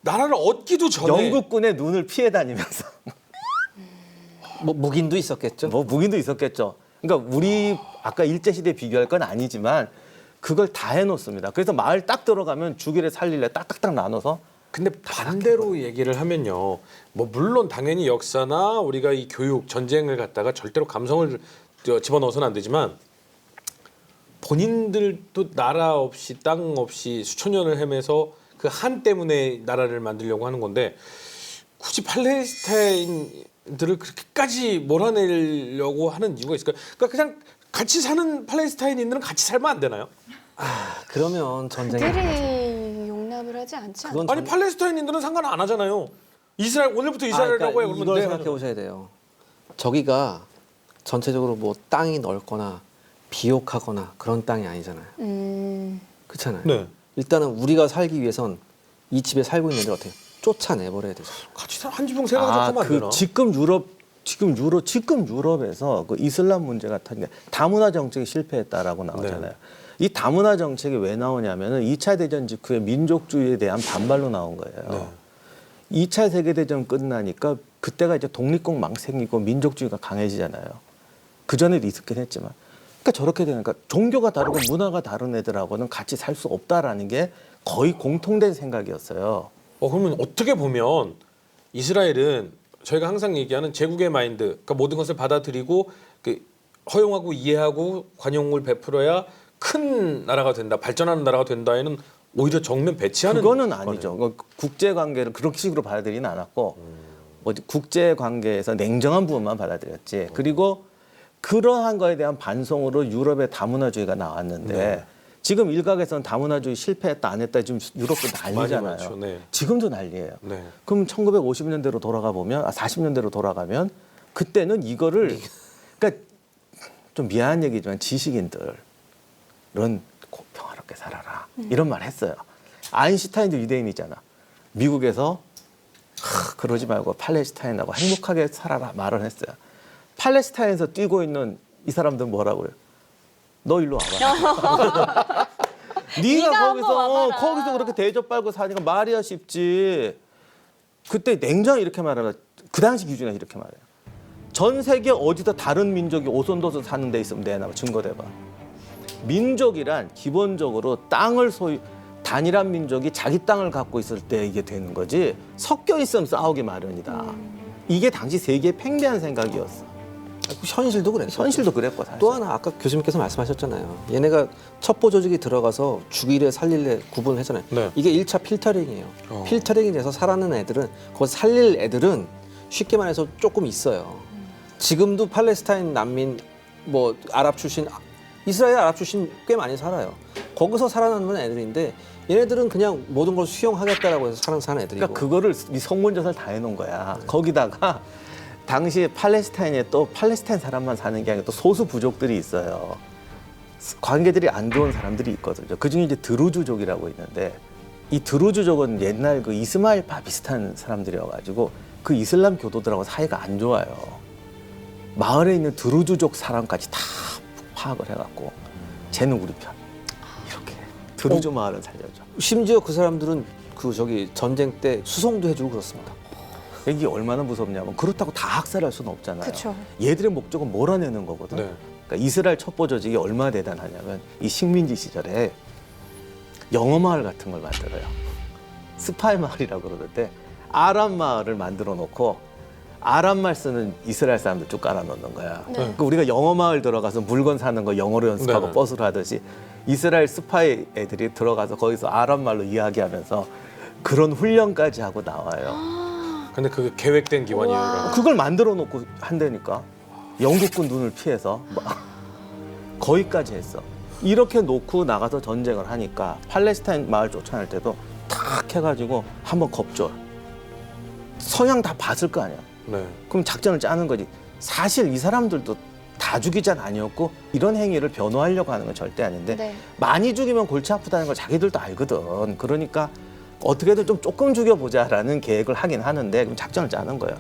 나라를 얻기도 전에 영국군의 눈을 피해 다니면서 뭐 무긴도 있었겠죠. 뭐 무기도 있었겠죠. 그러니까 우리 아까 일제시대 비교할 건 아니지만 그걸 다 해놓습니다. 그래서 마을 딱 들어가면 죽일래 살릴래 딱딱딱 나눠서 근데 반대로 얘기를 하면요. 뭐 물론 당연히 역사나 우리가 이 교육, 전쟁을 갖다가 절대로 감성을 집어넣어서는 안 되지만 본인들도 나라 없이 땅 없이 수천 년을 헤매서 그 한 때문에 나라를 만들려고 하는 건데 굳이 팔레스타인들을 그렇게까지 몰아내려고 하는 이유가 있을까요? 그러니까 그냥 같이 사는 팔레스타인인들은 같이 살면 안 되나요? 그러면 전쟁이 그들이 용납을 하지 않지 않나요? 그건 아니 팔레스타인인들은 상관 안 하잖아요. 이스라엘 오늘부터 이스라엘이라고 해요. 그러면 이걸 네. 생각해 보셔야 돼요. 저기가 전체적으로 뭐 땅이 넓거나 비옥하거나 그런 땅이 아니잖아요. 그렇잖아요. 네. 일단은 우리가 살기 위해선 이 집에 살고 있는 애들 어떻게 내버려야 되죠. 같이 한 지붕 세 가지 하면 안 되나? 지금 유럽에서 그 이슬람 문제 같은 게 다문화 정책이 실패했다라고 나오잖아요. 네. 이 다문화 정책이 왜 나오냐면은 2차 대전 직후에 민족주의에 대한 반발로 나온 거예요. 네. 2차 세계대전 끝나니까 그때가 이제 독립국 막 생기고 민족주의가 강해지잖아요. 그 전에도 있었긴 했지만. 그러니까 저렇게 되니까 종교가 다르고 문화가 다른 애들하고는 같이 살 수 없다라는 게 거의 공통된 생각이었어요. 그러면 어떻게 보면 이스라엘은 저희가 항상 얘기하는 제국의 마인드, 그러니까 모든 것을 받아들이고 허용하고 이해하고 관용을 베풀어야 큰 나라가 된다, 발전하는 나라가 된다에는 오히려 정면 배치하는 그거는 거네요. 아니죠. 국제 관계를 그런 식으로 받아들이는 않았고 국제 관계에서 냉정한 부분만 받아들였지. 그리고 그러한 거에 대한 반성으로 유럽의 다문화주의가 나왔는데 지금 일각에서는 다문화주의 실패했다 안 했다 지금 유럽도 난리잖아요. 많죠. 네. 지금도 난리예요. 네. 그럼 1950년대로 돌아가 보면 40년대로 돌아가면 그때는 이거를 그러니까 좀 미안한 얘기지만 지식인들은 평화롭게 살아라 이런 말 했어요. 아인슈타인도 유대인이잖아. 미국에서 그러지 말고 팔레스타인하고 행복하게 살아라 말을 했어요. 팔레스타인에서 뛰고 있는 이 사람들은 뭐라고 그래요? 너 일로 와봐. 네가 거기서 그렇게 대접받고 사니까 말이야 쉽지. 그때 냉정히 이렇게 말하라. 그 당시 기준에 이렇게 말해요. 전 세계 어디다 다른 민족이 오손도손 사는 데 있으면 내놔 증거 대봐. 민족이란 기본적으로 땅을 단일한 민족이 자기 땅을 갖고 있을 때 이게 되는 거지 섞여 있으면 싸우기 마련이다. 이게 당시 세계의 팽배한 생각이었어. 현실도 그랬죠. 현실도 그랬고 사실. 또 하나 아까 교수님께서 말씀하셨잖아요. 얘네가 첩보 조직이 들어가서 죽일래 살릴래 구분을 했잖아요. 네. 이게 1차 필터링이에요. 필터링이 돼서 살아는 애들은 그거 살릴 애들은 쉽게 말해서 조금 있어요. 지금도 팔레스타인 난민 뭐 아랍 출신 이스라엘 아랍 출신 꽤 많이 살아요. 거기서 살아남는 애들인데 얘네들은 그냥 모든 걸 수용하겠다라고 해서 사는 애들이고. 그러니까 그거를 설문조사를 다 해놓은 거야. 거기다가 당시에 팔레스타인에 또 팔레스타인 사람만 사는 게 아니라 또 소수 부족들이 있어요. 관계들이 안 좋은 사람들이 있거든요. 그중에 이제 드루즈족이라고 있는데 이 드루즈족은 옛날 그 이스마일파 비슷한 사람들이어가지고 그 이슬람 교도들하고 사이가 안 좋아요. 마을에 있는 드루즈족 사람까지 다 파악을 해갖고 쟤는 우리 편 이렇게 드루즈 마을은 살려줘. 심지어 그 사람들은 전쟁 때 수송도 해주고 그렇습니다. 이게 얼마나 무섭냐면 그렇다고 다 학살할 수는 없잖아요. 그쵸. 얘들의 목적은 몰아내는 거거든. 네. 그러니까 이스라엘 첩보 조직이 얼마나 대단하냐면 이 식민지 시절에 영어 마을 같은 걸 만들어요. 스파이 마을이라고 그러는데 아랍 마을을 만들어 놓고 아랍 말 쓰는 이스라엘 사람들 쭉 깔아 놓는 거야. 그러니까 우리가 영어 마을 들어가서 물건 사는 거 영어로 연습하고 네. 버스로 하듯이 이스라엘 스파이 애들이 들어가서 거기서 아랍 말로 이야기하면서 그런 훈련까지 하고 나와요. 근데 그게 계획된 기관이에요. 우와. 그러면. 그걸 만들어 놓고 한다니까. 영국군 눈을 피해서 막 거기까지 했어. 이렇게 놓고 나가서 전쟁을 하니까 팔레스타인 마을 쫓아낼 때도 탁 해가지고 한번 겁줘. 성향 다 봤을 거 아니야. 네. 그럼 작전을 짜는 거지. 사실 이 사람들도 다 죽이자는 아니었고 이런 행위를 변호하려고 하는 건 절대 아닌데 네. 많이 죽이면 골치 아프다는 걸 자기들도 알거든. 그러니까 어떻게든 좀 조금 죽여보자라는 계획을 하긴 하는데 그럼 작전을 짜는 거예요.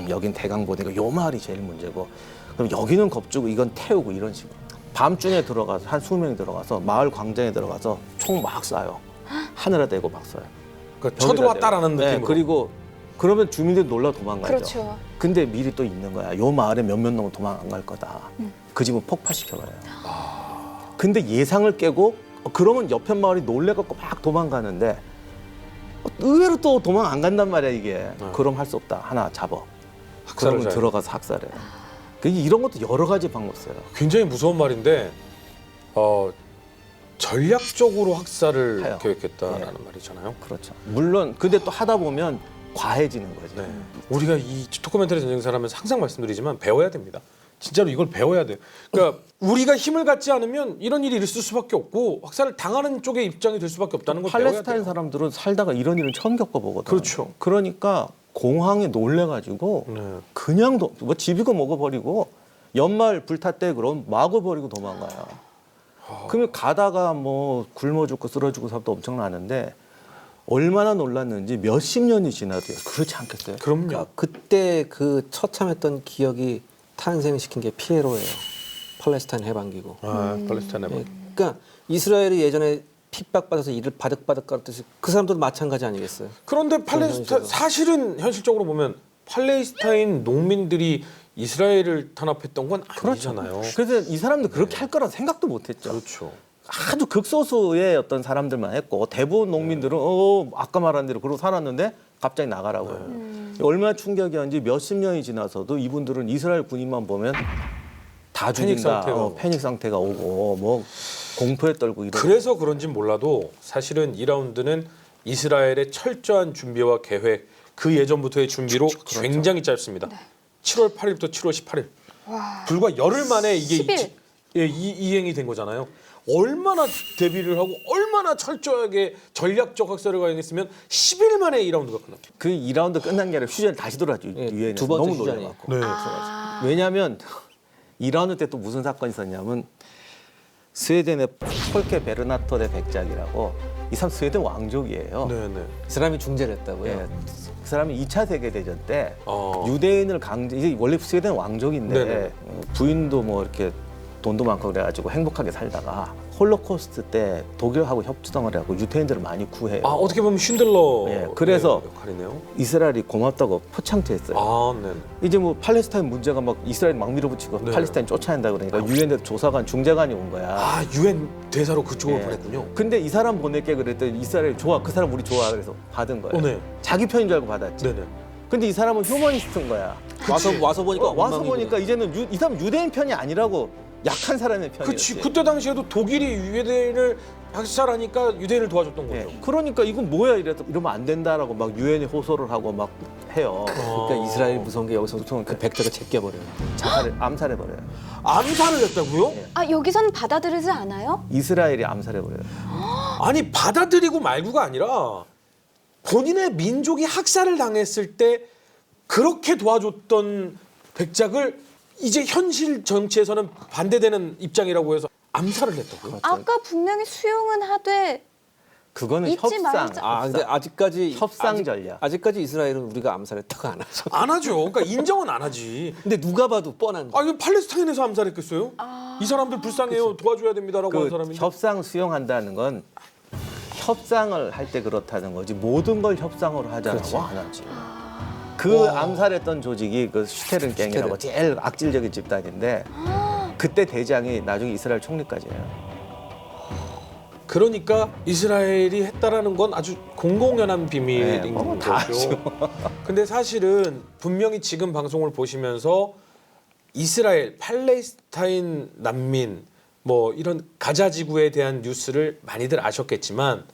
여긴 대강 보니까 요 마을이 제일 문제고 그럼 여기는 겁주고 이건 태우고 이런 식으로. 밤중에 들어가서 한 20명이 들어가서 마을 광장에 들어가서 총 막 쏴요. 하늘에 대고 막 쏴요. 그러니까 쳐들어왔다라는 네, 느낌으로. 그리고 그러면 주민들이 놀라 도망가죠. 그렇죠. 근데 미리 또 있는 거야. 요 마을에 몇몇 놈은 도망 안 갈 거다. 그 집은 폭파시켜버려요. 근데 예상을 깨고 그러면 옆에 마을이 놀래갖고 막 도망가는데 의외로 또 도망 안 간단 말이야 이게. 그럼 할 수 없다. 하나 잡아. 학살을 그러면 잘. 들어가서 학살해. 이런 것도 여러 가지 방법 써요. 굉장히 무서운 말인데 전략적으로 학살을 해요. 계획했다라는 말이잖아요. 그렇죠. 물론 근데 또 하다 보면 과해지는 거지. 네. 우리가 이 도큐멘터리 전쟁사라면서 항상 말씀드리지만 배워야 됩니다. 진짜로 이걸 배워야 돼요. 그러니까 우리가 힘을 갖지 않으면 이런 일이 있을 수밖에 없고 학살을 당하는 쪽의 입장이 될 수밖에 없다는 걸 배워야 팔레스타인 돼요. 사람들은 살다가 이런 일은 처음 겪어보거든. 그렇죠. 그러니까 공황에 놀래가지고 네. 그냥 뭐 집이고 먹어버리고 연말 불탔대 그럼 마구 버리고 도망가요. 그러면 가다가 뭐 굶어 죽고 쓰러 죽고 사람도 엄청나는데 얼마나 놀랐는지 몇십 년이 지나도 그렇지 않겠어요? 그럼요. 그러니까 그때 그 처참했던 기억이 탄생시킨 게 피에로예요. 팔레스타인 해방기구. 팔레스타인 해방. 예, 그러니까 이스라엘이 예전에 핍박받아서 이를 바득바득 깔았듯이 그 사람들도 마찬가지 아니겠어요? 그런데 현실에서. 사실은 현실적으로 보면 팔레스타인 농민들이 이스라엘을 탄압했던 건 아니잖아요. 그래서 이 사람들 그렇게 할 거라 생각도 못했죠. 그렇죠. 아주 극소수의 어떤 사람들만 했고 대부분 농민들은 아까 말한 대로 그러고 살았는데 갑자기 나가라고요. 얼마나 충격이었는지 몇십 년이 지나서도 이분들은 이스라엘 군인만 보면 다 패닉 죽인다. 상태가 오고. 패닉 상태가 오고 뭐 공포에 떨고 이런. 그래서 그런진 몰라도 사실은 2라운드는 이스라엘의 철저한 준비와 계획, 그 예전부터의 준비로 굉장히 짧습니다. 7월 8일부터 7월 18일. 불과 열흘 만에 이게 10일. 이행이 된 거잖아요. 얼마나 대비를 하고 얼마나 철저하게 전략적 학살을 가행했으면 10일 만에 2라운드가 끝났죠. 그 2라운드 끝난 게 아니라 휴전을 다시 돌아왔죠. 예, 유엔에서 두 번째 너무 휴전이. 놀래갖고. 네. 왜냐하면 2라운드 때 또 무슨 사건이 있었냐면 스웨덴의 폴케 베르나토데 백작이라고 이 사람 스웨덴 왕족이에요. 네네. 그 사람이 중재를 했다고요? 예, 그 사람이 2차 세계대전 때 어. 유대인을 강제, 이게 원래 스웨덴 왕족인데 네네. 부인도 뭐 이렇게 돈도 많고 그래가지고 행복하게 살다가 홀로코스트 때 독일하고 협정을 하고 유대인들을 많이 구해요. 아 어떻게 보면 쉰들러 예, 그래서 역할이네요. 이스라엘이 고맙다고 포창투했어요. 아 네. 이제 뭐 팔레스타인 문제가 막 이스라엘 막 밀어붙이고 네. 팔레스타인 쫓아낸다 그러니까 유엔에서 조사관 중재관이 온 거야. 아 유엔 대사로 그쪽으로 예. 보냈군요. 근데 이 사람 보낼게 그랬더니 이스라엘 좋아, 그 사람 우리 좋아 그래서 받은 거예요. 네. 자기 편인 줄 알고 받았지. 네네. 근데 이 사람은 휴머니스트인 거야. 와서 보니까 와서 엉망이네. 보니까 이제는 이 사람 유대인 편이 아니라고 약한 사람의 편이었지. 그치 그때 당시에도 독일이 유대인을 학살하니까 유대인을 도와줬던 거죠. 예. 그러니까 이건 뭐야 이러면 안 된다라고 막 유엔에 호소를 하고 막 해요. 그러니까 이스라엘이 무서운 게 여기서 그 백작을 제껴버려요. 암살해버려요. 암살을 했다고요? 아 여기선 받아들이지 않아요? 이스라엘이 암살해버려요. 아니 받아들이고 말고가 아니라 본인의 민족이 학살을 당했을 때 그렇게 도와줬던 백작을 이제 현실 정치에서는 반대되는 입장이라고 해서 암살을 했다고요? 아까 분명히 수용은 하되 그거는 잊지 협상. 말자. 아 근데 아직까지 협상 전략. 아직까지 이스라엘은 우리가 암살했다고 안 하죠. 안 하죠. 그러니까 인정은 안 하지. 근데 누가 봐도 뻔한 거. 아 이거 팔레스타인에서 암살했겠어요? 이 사람들 불쌍해요. 도와줘야 됩니다라고 하는 그 사람이. 협상 수용한다는 건 협상을 할 때 그렇다는 거지 모든 걸 협상으로 하자고 안 하지. 그 암살했던 조직이 그 슈테른 갱이라고 제일 악질적인 집단인데 그때 대장이 나중에 이스라엘 총리까지 해요. 그러니까 이스라엘이 했다라는 건 아주 공공연한 비밀인 네, 뭐다 거죠. 근데 사실은 분명히 지금 방송을 보시면서 이스라엘, 팔레스타인 난민 뭐 이런 가자 지구에 대한 뉴스를 많이들 아셨겠지만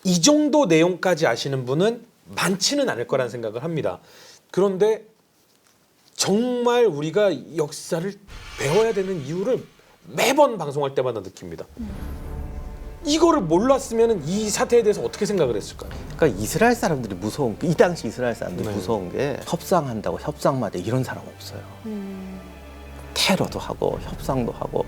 이 정도 내용까지 아시는 분은 많지는 않을 거라는 생각을 합니다. 그런데 정말 우리가 역사를 배워야 되는 이유를 매번 방송할 때마다 느낍니다. 이거를 몰랐으면 이 사태에 대해서 어떻게 생각을 했을까요? 그러니까 이스라엘 사람들이 무서운 이 당시 이스라엘 사람들이 네. 무서운 게 협상한다고 협상마다 이런 사람 없어요. 테러도 하고 협상도 하고.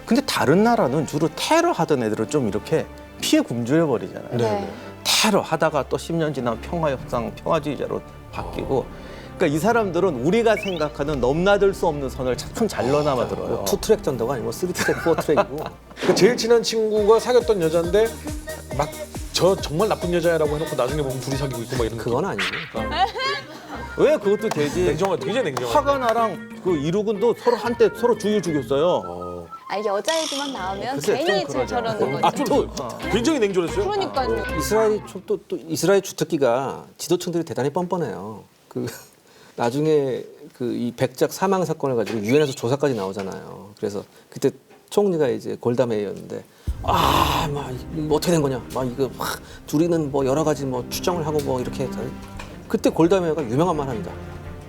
근데 다른 나라는 주로 테러 하던 애들은 좀 이렇게 피해 굶주려 버리잖아요. 네. 테러 하다가 또 10년 지나면 평화협상 평화주의자로 바뀌고. 그러니까 이 사람들은 우리가 생각하는 넘나들 수 없는 선을 참 잘 넘나들어요. 뭐 투트랙 전도가 아니고 쓰리트랙, 포트랙이고 그 제일 친한 친구가 사귀었던 여자인데 막 저 정말 나쁜 여자야라고 해놓고 나중에 보면 둘이 사귀고 있고 막 이런 그건 아니고. 왜 그것도 되지? 냉정한 굉장히 냉정한. 하가나랑 그 이루군도 서로 한때 서로 죽였어요. 아, 여자애들만 나오면 글쎄, 괜히 좀 그러죠. 저러는 아, 거죠. 좀 굉장히 냉정했어요. 그러니까요. 이스라엘이 또 이스라엘 주특기가 지도층들이 대단히 뻔뻔해요. 그 나중에 그 이 백작 사망 사건을 가지고 유엔에서 조사까지 나오잖아요. 그래서 그때 총리가 이제 골다 메이어였는데 막 어떻게 된 거냐? 막 이거 막 둘이는 뭐 여러 가지 뭐 추정을 하고 뭐 이렇게 해서 그때 골다 메이어가 유명한 말 합니다.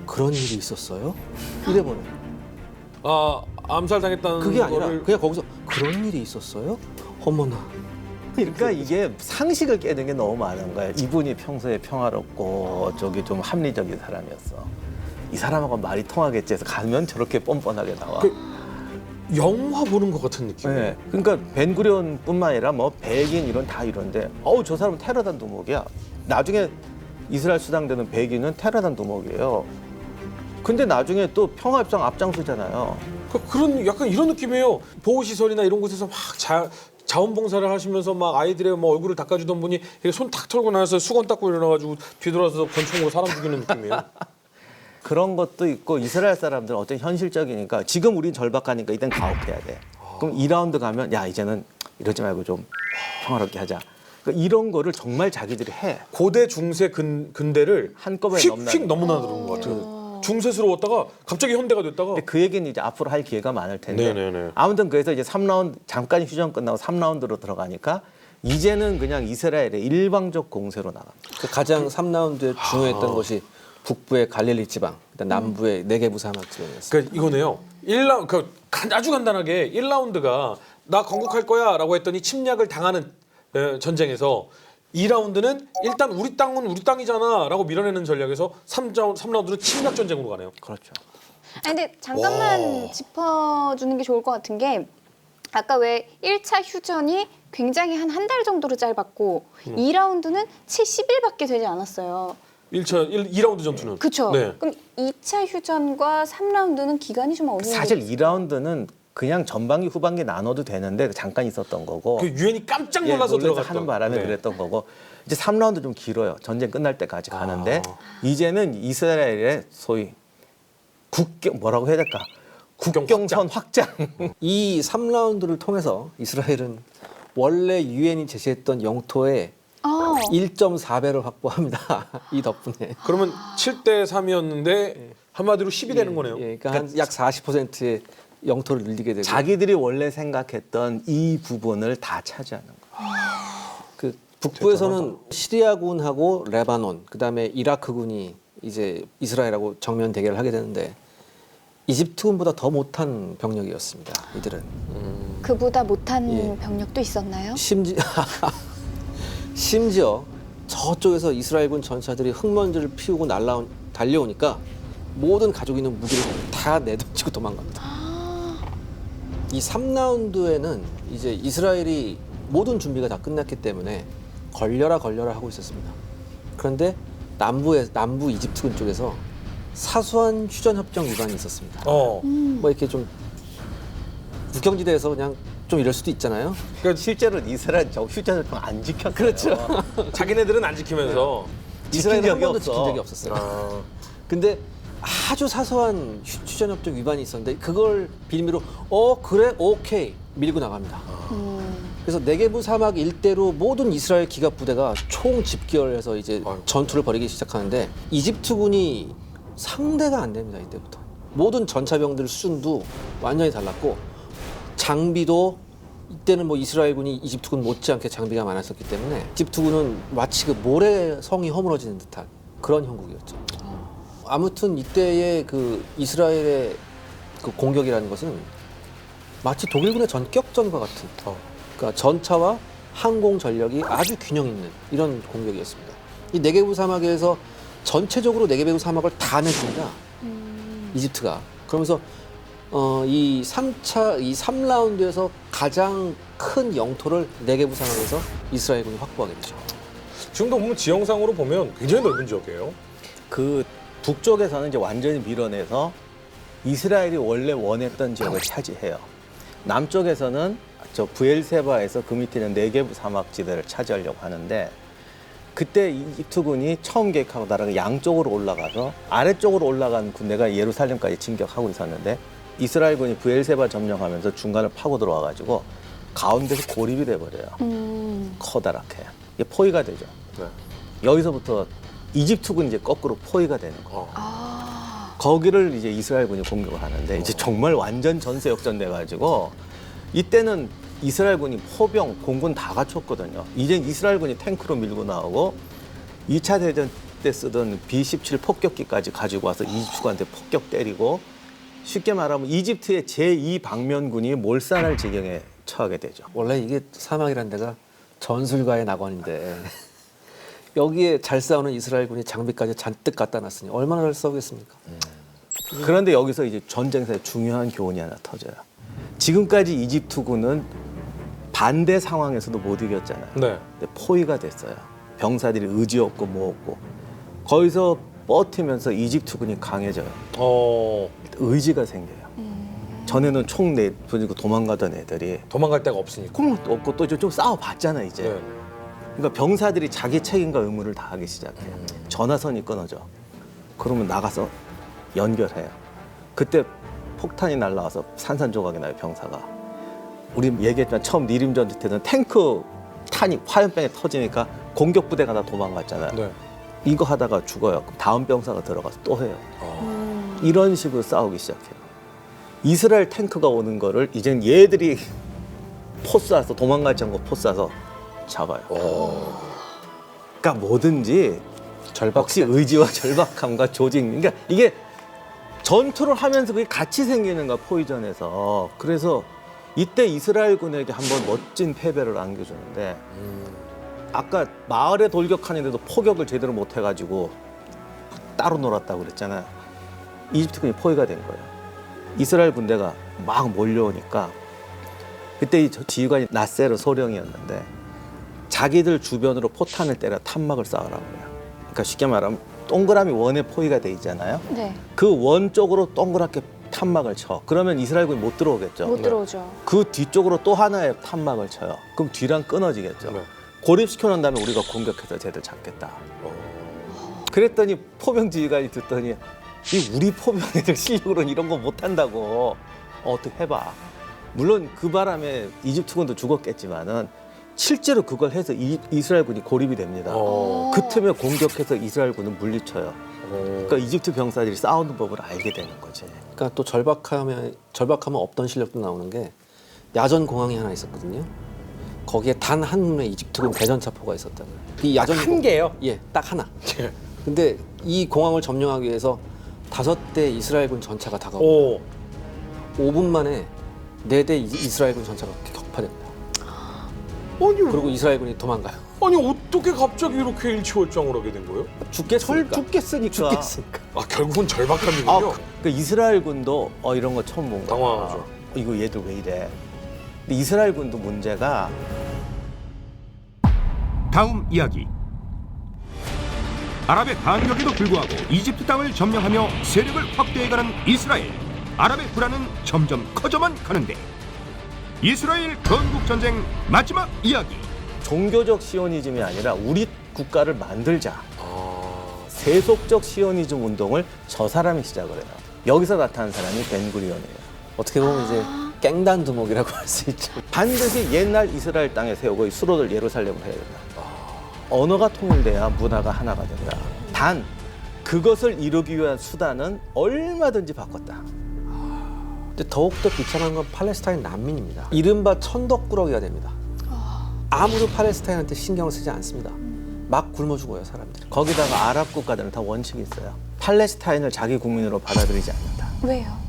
그런 일이 있었어요? 이래버려. 아 암살당했다는 그게 아니라 거를 그냥 거기서 그런 일이 있었어요? 어머나. 그러니까 이게 상식을 깨는 게 너무 많은 거예요. 이분이 평소에 평화롭고 저기 좀 합리적인 사람이었어. 이 사람하고 말이 통하겠지 해서 가면 저렇게 뻔뻔하게 나와. 영화 보는 것 같은 느낌. 네. 그러니까 벤구리온뿐만 아니라 뭐 백인 이런 다 이런데 저 사람은 테러단 두목이야. 나중에 이스라엘 수당되는 백인은 테러단 두목이에요. 근데 나중에 또 평화협상 앞장서잖아요. 그런 약간 이런 느낌이에요. 보호시설이나 이런 곳에서 막 자원봉사를 하시면서 막 아이들의 뭐 얼굴을 닦아주던 분이 손 탁 털고 나서 수건 닦고 일어나가지고 뒤돌아서 권총으로 사람 죽이는 느낌이에요. 그런 것도 있고 이스라엘 사람들은 어떤 현실적이니까 지금 우린 절박하니까 이땐 가혹해야 돼. 그럼 2라운드 가면 야 이제는 이러지 말고 좀 평화롭게 하자. 그러니까 이런 거를 정말 자기들이 해. 고대 중세 근대를 한꺼번에 휙휙 넘어나 들어온 것 같아요. 중세스러웠다가 갑자기 현대가 됐다가 근데 그 얘기는 이제 앞으로 할 기회가 많을 텐데. 네네네. 아무튼 그래서 이제 3라운드 잠깐 휴전 끝나고 3라운드로 들어가니까 이제는 그냥 이스라엘의 일방적 공세로 나갑니다. 그 가장 3라운드에 중요했던 것이 북부의 갈릴리 지방, 그다음 남부의 네게부 사막 지방이었어요. 그러니까 이거네요. 1라운드 아주 간단하게 1라운드가 나 건국할 거야라고 했더니 침략을 당하는 전쟁에서 2라운드는 일단 우리 땅은 우리 땅이잖아라고 밀어내는 전략에서 3라운드는 침략 전쟁으로 가네요. 그렇죠. 아니, 근데 잠깐만 짚어주는 게 좋을 것 같은 게 아까 왜 1차 휴전이 굉장히 한 달 정도로 짧았고 2라운드는 70일밖에 되지 않았어요. 2라운드 전투는. 그렇죠. 네. 그럼 2차 휴전과 3라운드는 기간이 좀 어느 정도 사실 2라운드는 그냥 전반기 후반기 나눠도 되는데 잠깐 있었던 거고. 그 유엔이 깜짝 예, 놀라서 놀라서 들어갔던 하는 바람에 네. 그랬던 거고. 이제 3라운드 좀 길어요. 전쟁 끝날 때까지 가는데 이제는 이스라엘의 소위 뭐라고 해야 될까? 국경선 확장. 이 3라운드를 통해서 이스라엘은 원래 유엔이 제시했던 영토의 1.4배를 확보합니다. 이 덕분에. 그러면 7대 3이었는데 한마디로 10이 되는 거네요. 예, 그러니까 한 약 40%의 영토를 늘리게 되고. 자기들이 원래 생각했던 이 부분을 다 차지하는 거예요. 그 북부에서는 시리아군하고 레바논, 그다음에 이라크군이 이제 이스라엘하고 정면 대결을 하게 되는데 이집트군보다 더 못한 병력이었습니다. 이들은. 그보다 못한 예. 병력도 있었나요? 심지어 저쪽에서 이스라엘군 전차들이 흙먼지를 피우고 달려오니까 모든 가지고 있는 무기를 다 내던지고 도망갑니다. 이 3라운드에는 이제 이스라엘이 모든 준비가 다 끝났기 때문에 걸려라 하고 있었습니다. 그런데 남부 이집트군 쪽에서 사소한 휴전협정 위반이 있었습니다. 뭐 이렇게 좀 국경지대에서 그냥 좀 이럴 수도 있잖아요. 그러니까 실제로 이스라엘 저 휴전협정 안 지켰어요. 그렇죠. 자기네들은 안 지키면서 이스라엘은 한 적이 번도 없어. 지킨 적이 없었어요. 근데 아주 사소한 휴전협정 위반이 있었는데 그걸 빌미로 그래 오케이 밀고 나갑니다. 그래서 네게부 사막 일대로 모든 이스라엘 기갑 부대가 총 집결해서 이제 전투를 벌이기 시작하는데 이집트군이 상대가 안 됩니다. 이때부터 모든 전차병들 수준도 완전히 달랐고 장비도 이때는 뭐 이스라엘군이 이집트군 못지않게 장비가 많았었기 때문에 이집트군은 마치 그 모래성이 허물어지는 듯한 그런 형국이었죠. 아무튼 이때의 그 이스라엘의 그 공격이라는 것은 마치 독일군의 전격전과 같은, 그러니까 전차와 항공 전력이 아주 균형 있는 이런 공격이었습니다. 이 네게브 사막에서 전체적으로 네게브 사막을 다 내줍니다. 이집트가. 그러면서 이 3라운드에서 가장 큰 영토를 네게브 사막에서 이스라엘군이 확보하게 되죠. 지금도 보면 지형상으로 보면 굉장히 넓은 지역이에요. 그 북쪽에서는 이제 완전히 밀어내서 이스라엘이 원래 원했던 지역을 차지해요. 남쪽에서는 저 부엘세바에서 그 밑에 있는 네게브 사막지대를 차지하려고 하는데, 그때 이집트군이 처음 계획하고 나라가 양쪽으로 올라가서 아래쪽으로 올라간 군대가 예루살렘까지 진격하고 있었는데, 이스라엘군이 부엘세바 점령하면서 중간을 파고 들어와가지고 가운데서 고립이 돼버려요. 커다랗게. 이게 포위가 되죠. 네. 여기서부터 이집트군이 이제 거꾸로 포위가 되는 거예요. 거기를 이제 이스라엘군이 공격을 하는데, 이제 정말 완전 전세 역전 돼가지고 이때는 이스라엘군이 포병, 공군 다 갖췄거든요. 이제 이스라엘군이 탱크로 밀고 나오고 2차 대전 때 쓰던 B-17 폭격기까지 가지고 와서 이집트군한테 폭격 때리고, 쉽게 말하면 이집트의 제2방면군이 몰살할 지경에 처하게 되죠. 원래 이게 사막이라는 데가 전술가의 낙원인데 여기에 잘 싸우는 이스라엘군이 장비까지 잔뜩 갖다 놨으니 얼마나 잘 싸우겠습니까? 그런데 여기서 이제 전쟁에서 중요한 교훈이 하나 터져요. 지금까지 이집트군은 반대 상황에서도 못 이겼잖아요. 네. 근데 포위가 됐어요. 병사들이 의지 없고 뭐 없고. 거기서 버티면서 이집트군이 강해져요. 의지가 생겨요. 전에는 총 내버리고 도망가던 애들이 도망갈 데가 없으니까. 꿈도 없고 또 좀 싸워봤잖아 이제. 네. 그러니까 병사들이 자기 책임과 의무를 다하기 시작해요. 전화선이 끊어져. 그러면 나가서 연결해요. 그때 폭탄이 날라와서 산산조각이 나요, 병사가. 우리 얘기했지만 처음 니림전투 때는 탱크 탄이 화염병에 터지니까 공격 부대가 다 도망갔잖아요. 네. 이거 하다가 죽어요. 그럼 다음 병사가 들어가서 또 해요. 이런 식으로 싸우기 시작해요. 이스라엘 탱크가 오는 거를 이젠 얘들이 포 쏴서, 도망가지 않고 포 쏴서 잡아요. 그러니까 뭐든지 역시 의지와 절박함과 조직. 그러니까 이게 전투를 하면서 그게 같이 생기는 거야, 포위전에서. 그래서 이때 이스라엘군에게 한번 멋진 패배를 안겨주는데, 아까 마을에 돌격하는데도 포격을 제대로 못 해가지고 따로 놀았다고 그랬잖아요. 이집트군이 포위가 된 거예요. 이스라엘 군대가 막 몰려오니까, 그때 이 지휘관이 나세르 소령이었는데 자기들 주변으로 포탄을 때려 탄막을 쌓으라고 해요. 그러니까 쉽게 말하면 동그라미 원에 포위가 돼 있잖아요. 네. 그 원 쪽으로 동그랗게 탄막을 쳐. 그러면 이스라엘군이 못 들어오겠죠. 못 들어오죠. 그 뒤쪽으로 또 하나의 탄막을 쳐요. 그럼 뒤랑 끊어지겠죠. 네. 고립시켜 놓은 다음에 우리가 공격해서 쟤들 잡겠다. 그랬더니 포병 지휘관이 듣더니 이 우리 포병 애들 실력으로는 이런 거 못한다고. 어떻게 해봐. 물론 그 바람에 이집트군도 죽었겠지만은 실제로 그걸 해서 이스라엘군이 고립이 됩니다. 그 틈에 공격해서 이스라엘군은 물리쳐요. 그러니까 이집트 병사들이 싸우는 법을 알게 되는 거지. 그러니까 또 절박하면 없던 실력도 나오는 게 야전 공항이 하나 있었거든요. 거기에 단 한 놈의 이집트군 대전차포가 있었다고요. 이 야전 한 개요? 예, 딱 하나. 근데 이 공항을 점령하기 위해서 5대 이스라엘군 전차가 다가오고 5분 만에 4대 이스라엘군 전차가 격파됩니다. 아니, 그리고 이스라엘군이 도망가요. 아니 어떻게 갑자기 이렇게 일치월장을 하게 된 거예요? 죽겠으니까. 죽겠으니까. 아 결국은 절박함이군요. 그 이스라엘군도 이런 거 처음 본 거야. 당황하죠. 이거 얘들 왜 이래? 근데 이스라엘군도 문제가 다음 이야기. 아랍의 반격에도 불구하고 이집트 땅을 점령하며 세력을 확대해가는 이스라엘. 아랍의 불안은 점점 커져만 가는데 이스라엘 건국 전쟁 마지막 이야기. 종교적 시오니즘이 아니라 우리 국가를 만들자. 세속적 시오니즘 운동을 저 사람이 시작을 해요. 여기서 나타난 사람이 벤구리온이에요. 어떻게 보면 이제 깽단 두목이라고 할 수 있죠. 반드시 옛날 이스라엘 땅에 세우고 수로를 예루살렘을 해야 된다. 언어가 통일돼야 문화가 하나가 된다. 단 그것을 이루기 위한 수단은 얼마든지 바꿨다. 근데 더욱더 비참한 건 팔레스타인 난민입니다. 이른바 천덕꾸러기가 됩니다. 아무도 팔레스타인한테 신경을 쓰지 않습니다. 막 굶어 죽어요, 사람들이. 거기다가 아랍 국가들은 다 원칙이 있어요. 팔레스타인을 자기 국민으로 받아들이지 않는다. 왜요?